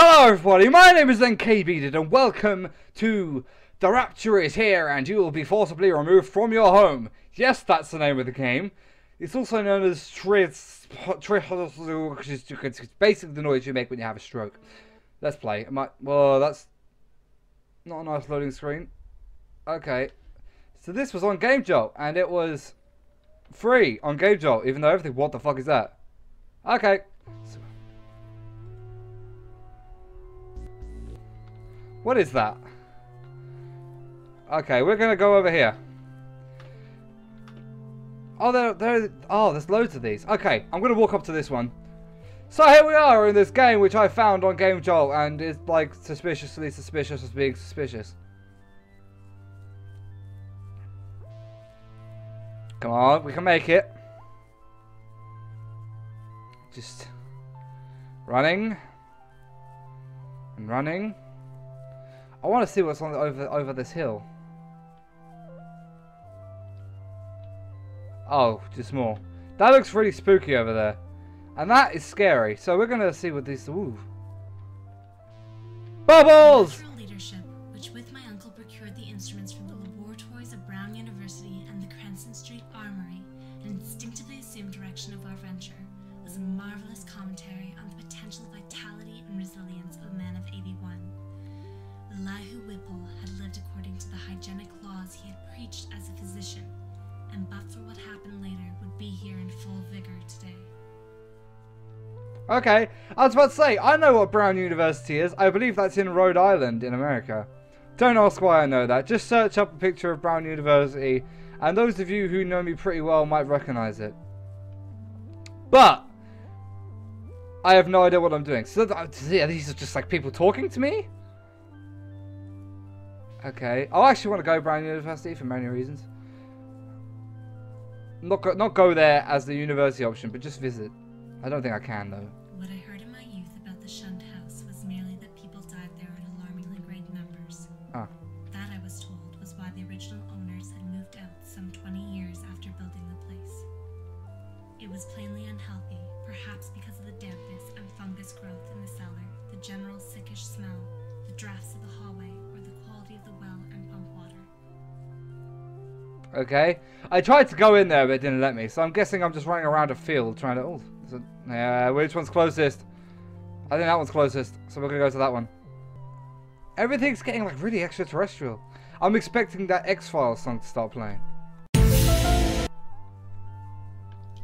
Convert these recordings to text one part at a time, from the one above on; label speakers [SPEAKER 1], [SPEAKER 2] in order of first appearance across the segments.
[SPEAKER 1] Hello everybody, my name is NKBdude and welcome to The Rapture is Here and you will be forcibly removed from your home. Yes, that's the name of the game. It's also known as TRIHAYWBFRFYH, which is basically the noise you make when you have a stroke. Let's play. Well, that's not a nice loading screen. Okay. So this was on GameJolt and it was free on GameJolt, even though everything, what the fuck is that? Okay. What is that? Okay, we're gonna go over here. Oh, there's loads of these. Okay, I'm gonna walk up to this one. So here we are in this game which I found on GameJolt and it's like suspiciously suspicious as being suspicious. Come on, we can make it. Just running and running. I want to see what's on over this hill. Oh, just more. That looks really spooky over there, and that is scary. So we're gonna see what these. Ooh, bubbles!
[SPEAKER 2] Leadership, which with my uncle procured the instruments from the laboratories of Brown University and the Cranston Street Armory, and instinctively assumed direction of our venture, was a marvelous commentary on the potential vitality and resilience of a man of 81. TRIHAYWBFRFYH had lived according to the hygienic laws he had preached as a physician, and but for what happened later, would be here in full vigor today.
[SPEAKER 1] Okay, I was about to say, I know what Brown University is. I believe that's in Rhode Island in America. Don't ask why I know that. Just search up a picture of Brown University, and those of you who know me pretty well might recognize it. But I have no idea what I'm doing. So yeah, these are just like people talking to me? Okay, I actually want to go Brown University for many reasons. Not go there as the university option, but just visit. I don't think I can though.
[SPEAKER 2] What I heard in my youth about the shunned house was merely that people died there in alarmingly great numbers.
[SPEAKER 1] Ah.
[SPEAKER 2] That, I was told, was why the original owners had moved out some 20 years after building the place. It was plainly unhealthy, perhaps because of the dampness and fungus growth in the cellar, the general sickish smell, the drafts of the hallway, or the quality of the well and pump water.
[SPEAKER 1] Okay, I tried to go in there but it didn't let me, so I'm guessing I'm just running around a field trying to. Oh, which one's closest? I think that one's closest, so we're gonna go to that one. Everything's getting like really extraterrestrial. I'm expecting that X-Files song to start playing.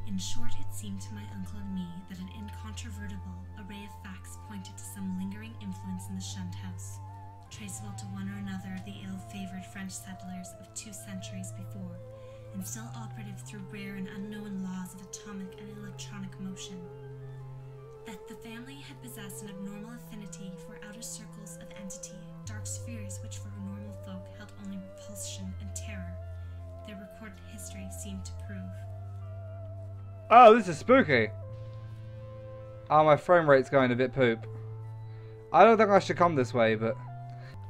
[SPEAKER 2] In short, it seemed to my uncle and me that an incontrovertible array of facts pointed to some lingering influence in the shunned house, traceable to one or another of the ill-favored French settlers of 2 centuries before, and still operative through rare and unknown laws of atomic and electronic motion. That the family had possessed an abnormal affinity for outer circles of entity, dark spheres which for normal folk held only repulsion and terror, their recorded history seemed to prove.
[SPEAKER 1] Oh, this is spooky. Oh, my frame rate's going a bit poop. I don't think I should come this way, but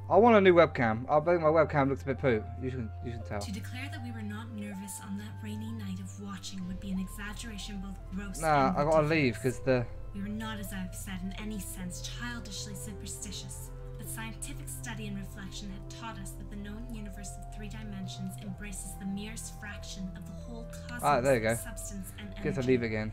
[SPEAKER 1] I want a new webcam. I think my webcam looks a bit poop. You can tell.
[SPEAKER 2] To declare that we were not nervous on that rainy night of watching would be an exaggeration both gross
[SPEAKER 1] Nah,
[SPEAKER 2] and
[SPEAKER 1] I gotta
[SPEAKER 2] ridiculous.
[SPEAKER 1] leave because the.
[SPEAKER 2] We were not, as I've said, in any sense childishly superstitious, but scientific study and reflection had taught us that the known universe of 3 dimensions embraces the merest fraction of the whole cosmos
[SPEAKER 1] there you go.
[SPEAKER 2] of substance and energy.
[SPEAKER 1] Get to leave again.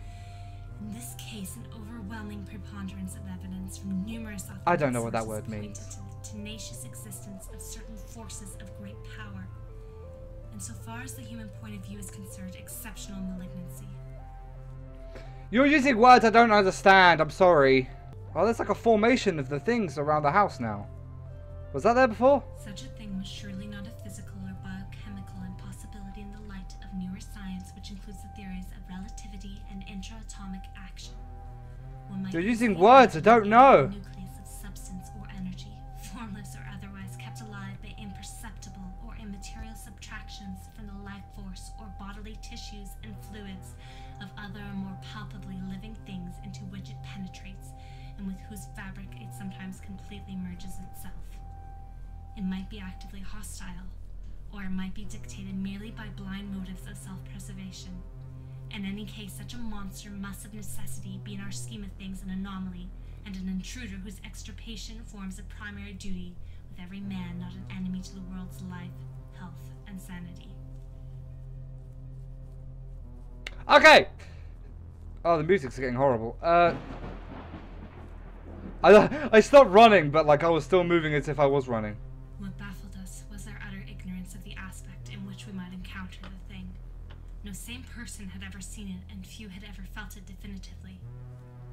[SPEAKER 2] In this case, an overwhelming preponderance of evidence from numerous
[SPEAKER 1] I don't know what that
[SPEAKER 2] sources
[SPEAKER 1] word means.
[SPEAKER 2] pointed to the tenacious existence of certain forces of great power, and so far as the human point of view is concerned, exceptional malignancy.
[SPEAKER 1] You're using words I don't understand. I'm sorry. Oh, there's like a formation of the things around the house now. Was that there before?
[SPEAKER 2] Such a thing was surely not a physical or biochemical impossibility in the light of newer science, which includes the theories of relativity and intra-atomic action.
[SPEAKER 1] You're using words I don't know.
[SPEAKER 2] Nucleus of substance or energy, formless or otherwise, kept alive by imperceptible or immaterial subtractions from the life force or bodily tissues and fluids of other or more palpably living things into which it penetrates, and with whose fabric it sometimes completely merges itself. It might be actively hostile, or it might be dictated merely by blind motives of self-preservation. In any case, such a monster must of necessity be in our scheme of things an anomaly, and an intruder whose extirpation forms a primary duty, with every man not an enemy to the world's life, health, and sanity.
[SPEAKER 1] Okay! Oh, the music's getting horrible. I stopped running, but like I was still moving as if I was running.
[SPEAKER 2] What baffled us was our utter ignorance of the aspect in which we might encounter the thing. No sane person had ever seen it, and few had ever felt it definitively.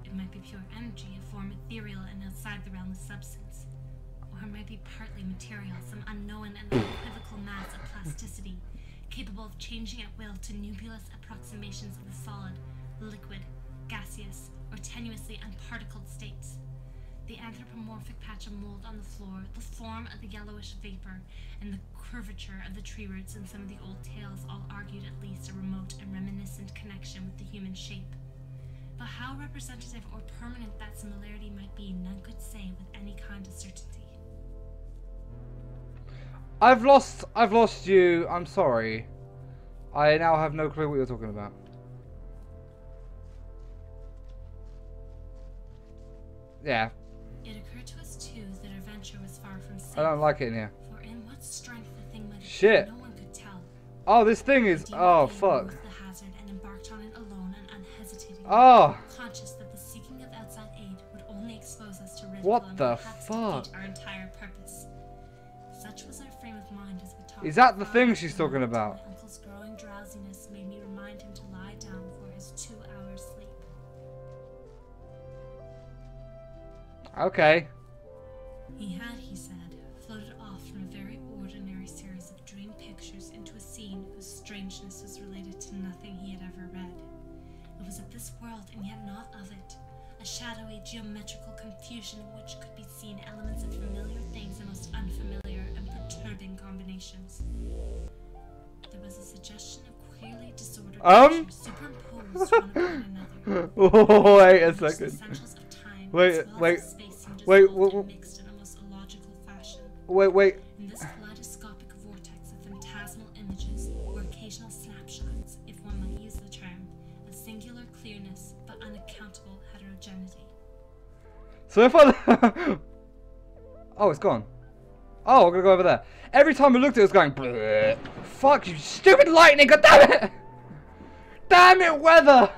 [SPEAKER 2] It might be pure energy, a form ethereal and outside the realm of substance. Or it might be partly material, some unknown and unequivocal mass of plasticity, capable of changing at will to nebulous approximations of the solid, liquid, gaseous, or tenuously unparticled states. The anthropomorphic patch of mold on the floor, the form of the yellowish vapor, and the curvature of the tree roots in some of the old tales all argued at least a remote and reminiscent connection with the human shape. But how representative or permanent that similarity might be, none could say with any kind of certainty.
[SPEAKER 1] I've lost you. I'm sorry. I now have no clue what you're talking about. Yeah.
[SPEAKER 2] It occurred to us too that our venture was far from safe.
[SPEAKER 1] I don't like it in here.
[SPEAKER 2] For in what strength the thing might
[SPEAKER 1] Shit.
[SPEAKER 2] no one could tell.
[SPEAKER 1] Oh, this thing is. Oh, fuck.
[SPEAKER 2] The hazard and embarked on it alone and unhesitatingly.
[SPEAKER 1] Oh.
[SPEAKER 2] Conscious that the seeking of outside aid would only expose us to ridicule
[SPEAKER 1] What
[SPEAKER 2] and
[SPEAKER 1] the
[SPEAKER 2] perhaps
[SPEAKER 1] fuck?
[SPEAKER 2] defeat our entire purpose. Such was our frame of mind as we talked.
[SPEAKER 1] Is that the
[SPEAKER 2] far
[SPEAKER 1] thing
[SPEAKER 2] out
[SPEAKER 1] she's
[SPEAKER 2] the
[SPEAKER 1] talking
[SPEAKER 2] night.
[SPEAKER 1] about?
[SPEAKER 2] My uncle's growing drowsiness made me remind him to lie down for his 2 hours sleep.
[SPEAKER 1] Okay.
[SPEAKER 2] He had, he said, floated off from a very ordinary series of dream pictures into a scene whose strangeness was related to nothing he had ever read. It was of this world, and yet not of it. A shadowy, geometrical confusion in which could be seen elements of familiar things in most unfamiliar and perturbing combinations. There was a suggestion of queerly disordered pictures superimposed one upon another.
[SPEAKER 1] Oh, wait a
[SPEAKER 2] in which the
[SPEAKER 1] second.
[SPEAKER 2] essentials of time,
[SPEAKER 1] Wait,
[SPEAKER 2] as well as
[SPEAKER 1] wait,
[SPEAKER 2] of space, seemed
[SPEAKER 1] wait,
[SPEAKER 2] dissolved and
[SPEAKER 1] wait.
[SPEAKER 2] mixed in a most illogical fashion.
[SPEAKER 1] Wait.
[SPEAKER 2] In this kaleidoscopic vortex of phantasmal images were occasional snapshots, if one might use the term, of singular clearness but unaccountable heterogeneity.
[SPEAKER 1] So if I... Oh, it's gone. Oh, I'm gonna go over there. Every time I looked at it, it was going... Bleh. Fuck you, stupid lightning, god damn it! Damn it, weather!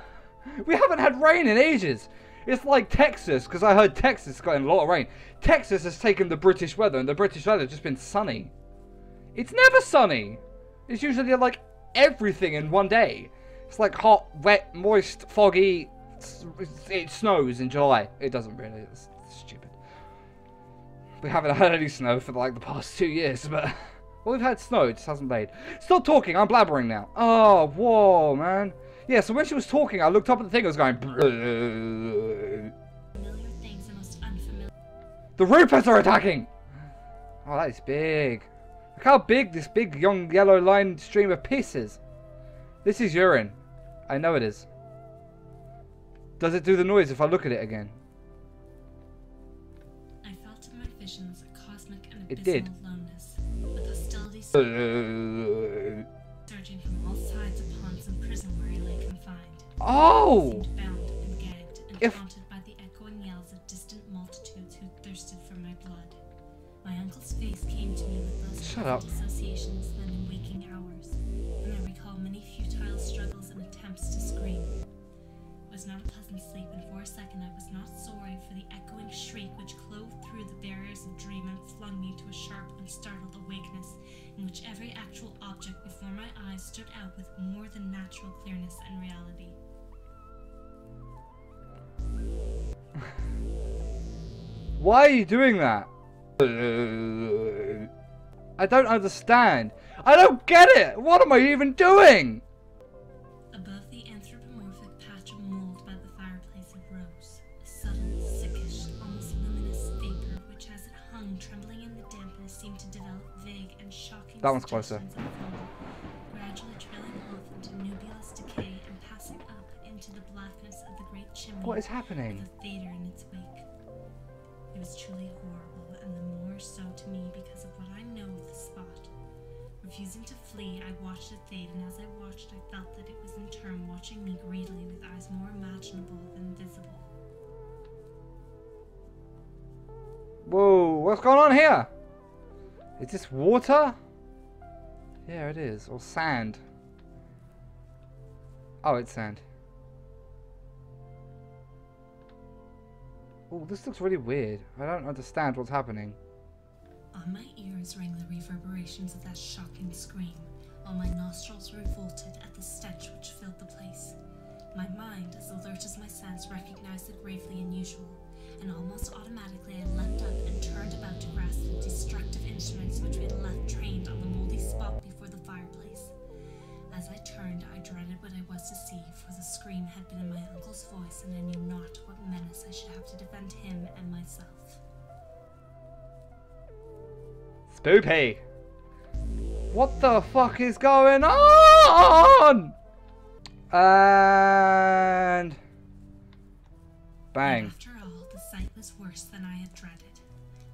[SPEAKER 1] We haven't had rain in ages. It's like Texas, because I heard Texas got in a lot of rain. Texas has taken the British weather, and the British weather has just been sunny. It's never sunny. It's usually like everything in one day. It's like hot, wet, moist, foggy. It snows in July. It doesn't really. It's stupid. We haven't had any snow for like the past 2 years, but... Well, we've had snow, it just hasn't rained. Stop talking, I'm blabbering now. Oh, whoa, man. Yeah, so when she was talking, I looked up at the thing, I was going...
[SPEAKER 2] Familiar things and most unfamiliar.
[SPEAKER 1] The Ruperts are attacking! Oh, that is big. Look how big this big, young, yellow line stream of piss is. This is urine. I know it is. Does it do the noise if I look at it again?
[SPEAKER 2] I felt in my visions a cosmic and
[SPEAKER 1] It
[SPEAKER 2] abysmal
[SPEAKER 1] did.
[SPEAKER 2] aloneness, with hostility surging from all sides upon some prison where he lay confined.
[SPEAKER 1] Oh!
[SPEAKER 2] Seemed bound and gagged and
[SPEAKER 1] If-
[SPEAKER 2] taunted by the echoing yells of distant multitudes who thirsted for my blood. My uncle's face came to me with those
[SPEAKER 1] Shut up.
[SPEAKER 2] associations then in waking hours, and I recall many futile struggles and attempts to scream. It was not a pleasant sleep, and for a second I was not sorry for the echoing shriek which clove through the barriers of dream and flung me to a sharp and startled awakeness, in which every actual object before my eyes stood out with more than natural clearness and reality.
[SPEAKER 1] Why are you doing that? I don't understand. I don't get it! What am I even doing?
[SPEAKER 2] Above the anthropomorphic patch of mold by the fireplace it rose, a subtle, sickish, almost luminous vapor which as it hung trembling in the dampness seemed to develop vague and shocking
[SPEAKER 1] That one's closer.
[SPEAKER 2] suggestions of form, gradually trailing off into nebulous decay and passing up into the blackness of the great chimney
[SPEAKER 1] What is happening?
[SPEAKER 2] with a theater in its wake. It was truly horrible, and the more so to me because of what I know of the spot. Refusing to flee, I watched it fade, and as I watched, I felt that it was in turn watching me greedily with eyes more imaginable than visible.
[SPEAKER 1] What's going on here? Is this water? Yeah, it is. Or sand. Oh, it's sand. Oh, this looks really weird. I don't understand what's happening.
[SPEAKER 2] On my ears rang the reverberations of that shocking scream, while my nostrils revolted at the stench which filled the place. My mind, as alert as my sense, recognized the gravely unusual, and almost automatically I leapt up and turned about to grasp the destructive instruments which we had left trained on the moldy spot before the fireplace. As I turned, I dreaded what I was to see, for the scream had been in my uncle's voice, and I knew not what menace I should have to defend him and myself.
[SPEAKER 1] Spoopy! What the fuck is going on? And bang.
[SPEAKER 2] And after all, the sight was worse than I had dreaded.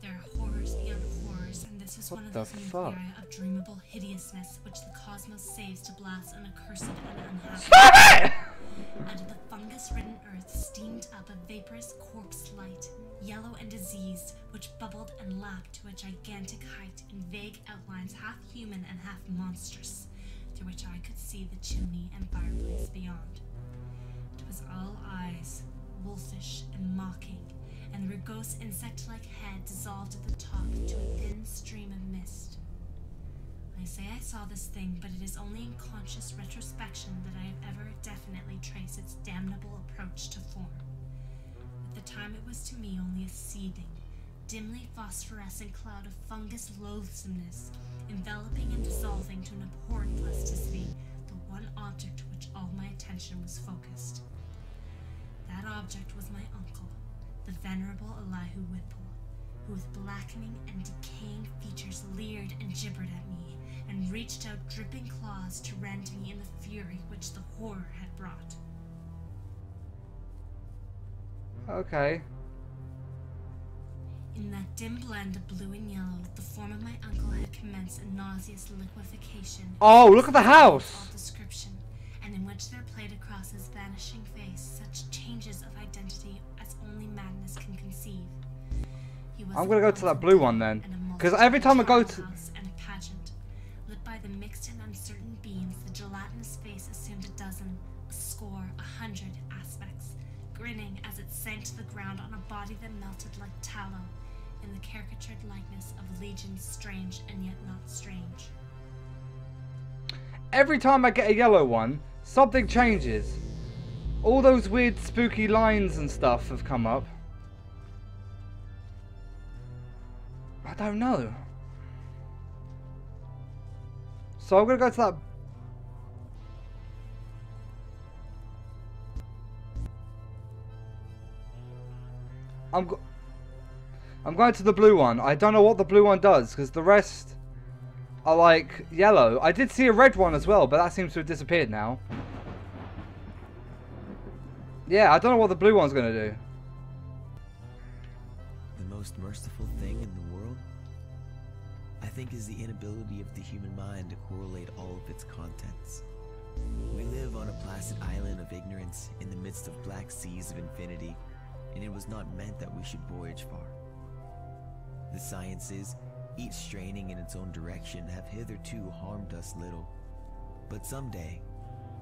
[SPEAKER 2] There are horrors beyond horrors, and this is one of those nuclei of dreamable hideousness which the cosmos saves to blast an accursed and unhappy.
[SPEAKER 1] Stop it!
[SPEAKER 2] Out of the fungus-ridden earth steamed up a vaporous corpse light, yellow and diseased, which bubbled and lapped to a gigantic height in vague outlines half human and half monstrous, through which I could see the chimney and fireplace beyond. It was all eyes, wolfish and mocking, and the rugose insect-like head dissolved at the top to a thin stream of mist. I say I saw this thing, but it is only in conscious retrospection that I have ever definitely traced its damnable approach to form. At the time it was to me only a seething, dimly phosphorescent cloud of fungus loathsomeness, enveloping and dissolving to an abhorrent plasticity the one object to which all my attention was focused. That object was my uncle, the venerable Elihu Whipple, who with blackening and decaying features leered and gibbered at me, and reached out dripping claws to rend me in the fury which the horror had brought.
[SPEAKER 1] Okay.
[SPEAKER 2] In that dim blend of blue and yellow, the form of my uncle had commenced a nauseous liquefaction.
[SPEAKER 1] Oh, look at the house!
[SPEAKER 2] All description, and in which there played across his vanishing face such changes of identity as only madness can conceive.
[SPEAKER 1] I'm gonna go to that blue one then, because every time I go to
[SPEAKER 2] and a pageant, lit by the mixed and uncertain beams, the gelatinous face assumed a dozen, a score, 100 aspects, grinning as it sank to the ground on a body that melted like tallow, in the caricatured likeness of legions strange and yet not strange.
[SPEAKER 1] every time I get a yellow one, something changes. All those weird spooky lines and stuff have come up. I don't know. So I'm gonna go to that. I'm going to the blue one. I don't know what the blue one does because the rest are like yellow. I did see a red one as well, but that seems to have disappeared now. Yeah, I don't know what the blue one's gonna do.
[SPEAKER 3] The most merciful thing in the world, I think, is the inability of the human mind to correlate all of its contents. We live on a placid island of ignorance in the midst of black seas of infinity, and it was not meant that we should voyage far. The sciences, each straining in its own direction, have hitherto harmed us little. But someday,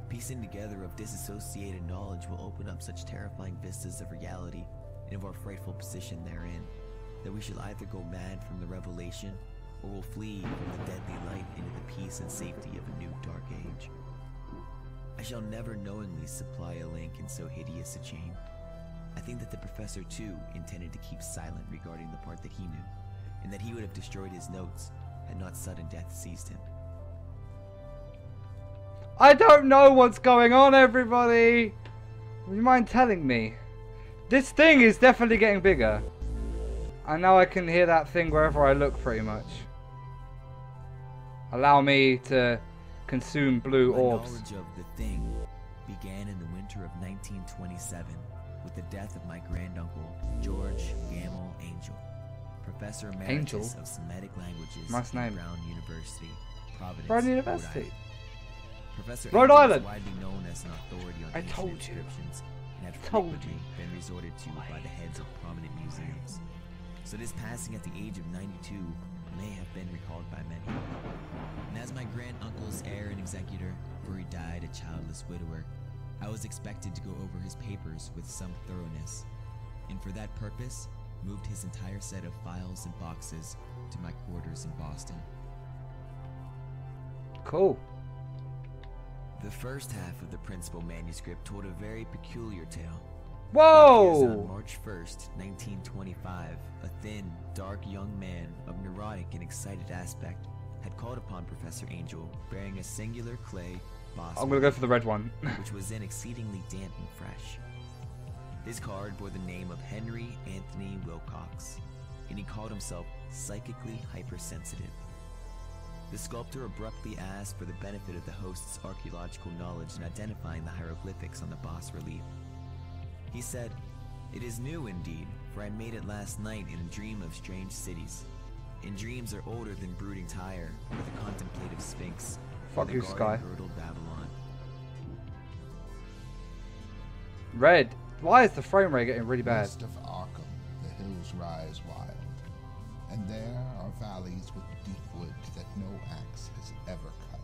[SPEAKER 3] piecing together of disassociated knowledge will open up such terrifying vistas of reality and of our frightful position therein, that we shall either go mad from the revelation, or will flee from the deadly light into the peace and safety of a new dark age. I shall never knowingly supply a link in so hideous a chain. I think that the professor too intended to keep silent regarding the part that he knew, and that he would have destroyed his notes had not sudden death seized him.
[SPEAKER 1] I don't know what's going on, everybody. Would you mind telling me? This thing is definitely getting bigger. And now I can hear that thing wherever I look, pretty much. Allow me to consume blue orbs.
[SPEAKER 3] My knowledge of the thing began in the winter of 1927 with the death of my granduncle, George Gamble Angel, Professor Emeritus of Semitic Languages
[SPEAKER 1] nice name.
[SPEAKER 3] at Brown University, Providence,
[SPEAKER 1] Brown University.
[SPEAKER 3] Professor
[SPEAKER 1] Rhode
[SPEAKER 3] Angel
[SPEAKER 1] Island.
[SPEAKER 3] is widely known as an authority on
[SPEAKER 1] I
[SPEAKER 3] ancient
[SPEAKER 1] told you.
[SPEAKER 3] inscriptions and had
[SPEAKER 1] Told
[SPEAKER 3] frequently
[SPEAKER 1] you.
[SPEAKER 3] been resorted to by the heads of prominent museums. so this passing at the age of 92 may have been recalled by many. And as my grand-uncle's heir and executor, for he died a childless widower, I was expected to go over his papers with some thoroughness, and for that purpose, moved his entire set of files and boxes to my quarters in Boston.
[SPEAKER 1] Cool.
[SPEAKER 3] The first half of the principal manuscript told a very peculiar tale.
[SPEAKER 1] Whoa!
[SPEAKER 3] On March 1st, 1925, a thin, dark young man of neurotic and excited aspect had called upon Professor Angel bearing a singular clay boss.
[SPEAKER 1] I'm gonna go for the red one.
[SPEAKER 3] which was then exceedingly damp and fresh. His card bore the name of Henry Anthony Wilcox, and he called himself psychically hypersensitive. The sculptor abruptly asked for the benefit of the host's archaeological knowledge in identifying the hieroglyphics on the bas-relief. He said, "It is new indeed, for I made it last night in a dream of strange cities. And dreams are older than brooding Tyre, or the contemplative Sphinx, or
[SPEAKER 1] Fuck
[SPEAKER 3] the
[SPEAKER 1] you, Sky.
[SPEAKER 3] garden-girdled Babylon."
[SPEAKER 1] Red. Why is the frame rate getting really bad?
[SPEAKER 4] West of Arkham, the hills rise wild, and there are valleys with deep woods that no axe has ever cut.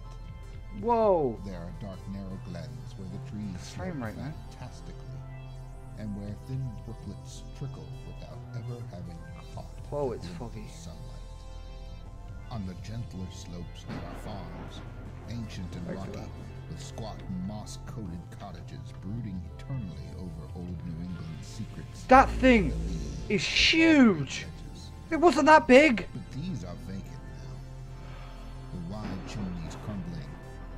[SPEAKER 1] Whoa.
[SPEAKER 4] There are dark, narrow glens where the trees
[SPEAKER 1] Frame
[SPEAKER 4] slope
[SPEAKER 1] rate, man.
[SPEAKER 4] fantastically, and where thin brooklets trickle without ever having caught
[SPEAKER 1] Whoa,
[SPEAKER 4] the
[SPEAKER 1] it's
[SPEAKER 4] glint
[SPEAKER 1] foggy.
[SPEAKER 4] of sunlight. On the gentler slopes there are farms, ancient and
[SPEAKER 1] Thanks for
[SPEAKER 4] rocky,
[SPEAKER 1] that.
[SPEAKER 4] with squat moss-coated cottages brooding eternally over old New England's secrets.
[SPEAKER 1] That thing
[SPEAKER 4] The leaves,
[SPEAKER 1] is huge.
[SPEAKER 4] edges.
[SPEAKER 1] It wasn't that big.
[SPEAKER 4] But these are vacant now. The wide chimneys crumbling,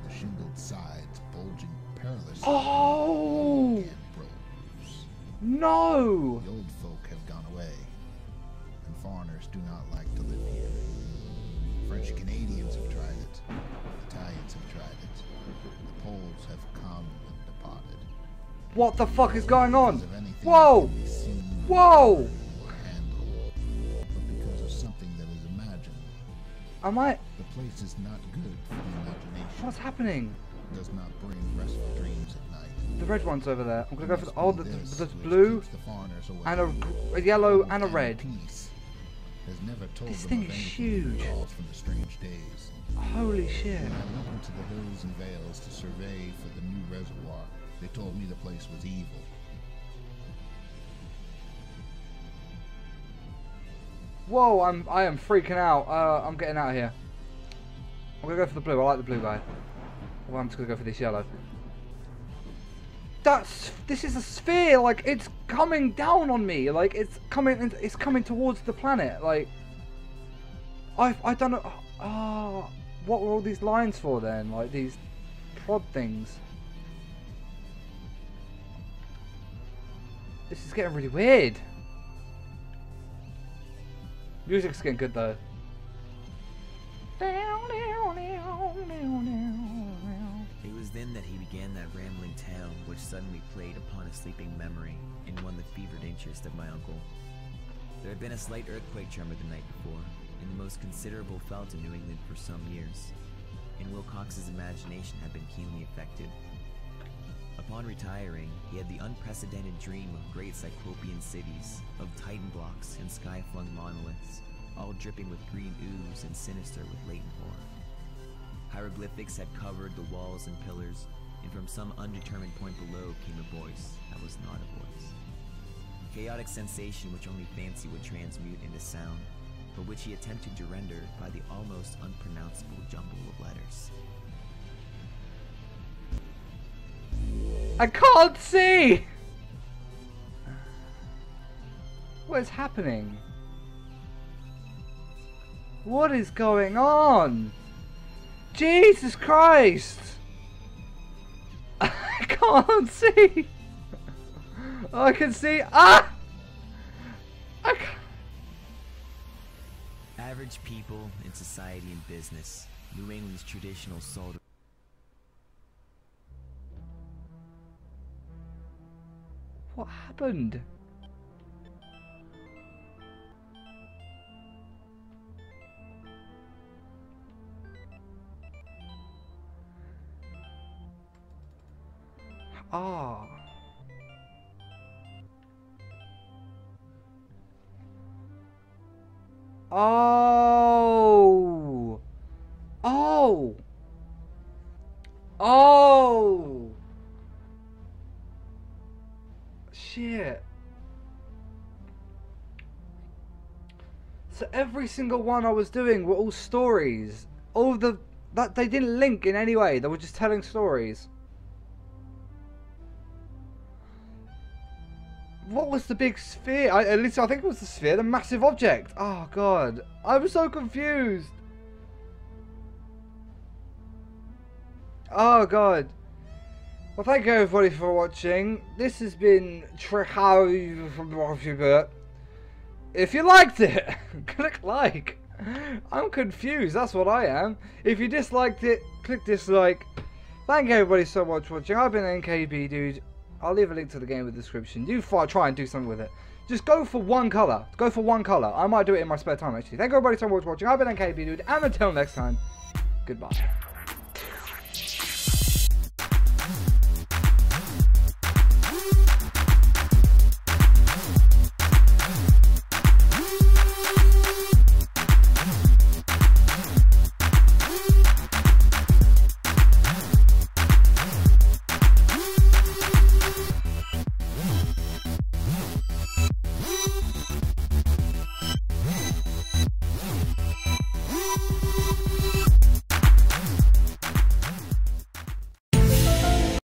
[SPEAKER 4] the shingled sides bulging perilously.
[SPEAKER 1] Oh
[SPEAKER 4] in rows.
[SPEAKER 1] no.
[SPEAKER 4] The old folk have gone away, and foreigners do not like to live here. French Canadians have tried it. Italians have tried it. The Poles have come and departed.
[SPEAKER 1] What the fuck is going on?
[SPEAKER 4] Because of anything
[SPEAKER 1] Whoa.
[SPEAKER 4] that can be seen
[SPEAKER 1] Whoa.
[SPEAKER 4] or handled, but because of something that is imagined.
[SPEAKER 1] Am I?
[SPEAKER 4] The place is not good for the imagination.
[SPEAKER 1] What's happening?
[SPEAKER 4] It does not bring restful dreams at night.
[SPEAKER 1] The red one's over there. I'm gonna go for the,
[SPEAKER 4] Must
[SPEAKER 1] oh,
[SPEAKER 4] be
[SPEAKER 1] the
[SPEAKER 4] this which
[SPEAKER 1] blue
[SPEAKER 4] keeps the foreigners away.
[SPEAKER 1] and a yellow and a
[SPEAKER 4] And
[SPEAKER 1] red.
[SPEAKER 4] peace has never told
[SPEAKER 1] This
[SPEAKER 4] them
[SPEAKER 1] thing
[SPEAKER 4] of
[SPEAKER 1] is
[SPEAKER 4] anything
[SPEAKER 1] huge.
[SPEAKER 4] that calls from the strange days.
[SPEAKER 1] Holy shit.
[SPEAKER 4] When I went into the hills and vales to survey for the new reservoir, they told me the place was evil.
[SPEAKER 1] Whoa, I am freaking out. I'm getting out of here. I'm gonna go for the blue. I like the blue guy. Well, I'm just gonna go for this yellow. This is a sphere. Like, it's coming down on me. Like, it's coming towards the planet. Like, I don't know. Ah, what were all these lines for then? Like these prod things. This is getting really weird. Music's getting good though.
[SPEAKER 3] It was then that he began that rambling tale which suddenly played upon a sleeping memory and won the fevered interest of my uncle. There had been a slight earthquake tremor the night before, and the most considerable felt in New England for some years, and Wilcox's imagination had been keenly affected. Upon retiring, he had the unprecedented dream of great cyclopean cities, of titan blocks and sky-flung monoliths, all dripping with green ooze and sinister with latent horror. Hieroglyphics had covered the walls and pillars, and from some undetermined point below came a voice that was not a voice. Chaotic sensation which only fancy would transmute into sound, but which he attempted to render by the almost unpronounceable jumble of letters.
[SPEAKER 1] I can't see! What is happening? What is going on? Jesus Christ! I can't see! I can see. Ah! I can't.
[SPEAKER 3] Average people in society and business, New England's traditional salt.
[SPEAKER 1] What happened? Ah. Oh. Oh. Oh. Shit. So every single one I was doing were all stories. All of that they didn't link in any way. They were just telling stories. What was the big sphere? At least I think it was the sphere, the massive object. Oh god, I was so confused. Oh god. Well, thank you everybody for watching. This has been TRIHAYWBFRFYH. If you liked it, click like. I'm confused, that's what I am. If you disliked it, click dislike. Thank you everybody so much for watching. I've been NKBdude. I'll leave a link to the game in the description. You try and do something with it. Just go for one colour. Go for one colour. I might do it in my spare time actually. Thank you everybody so much for watching. I've been NKBdude, and until next time, goodbye.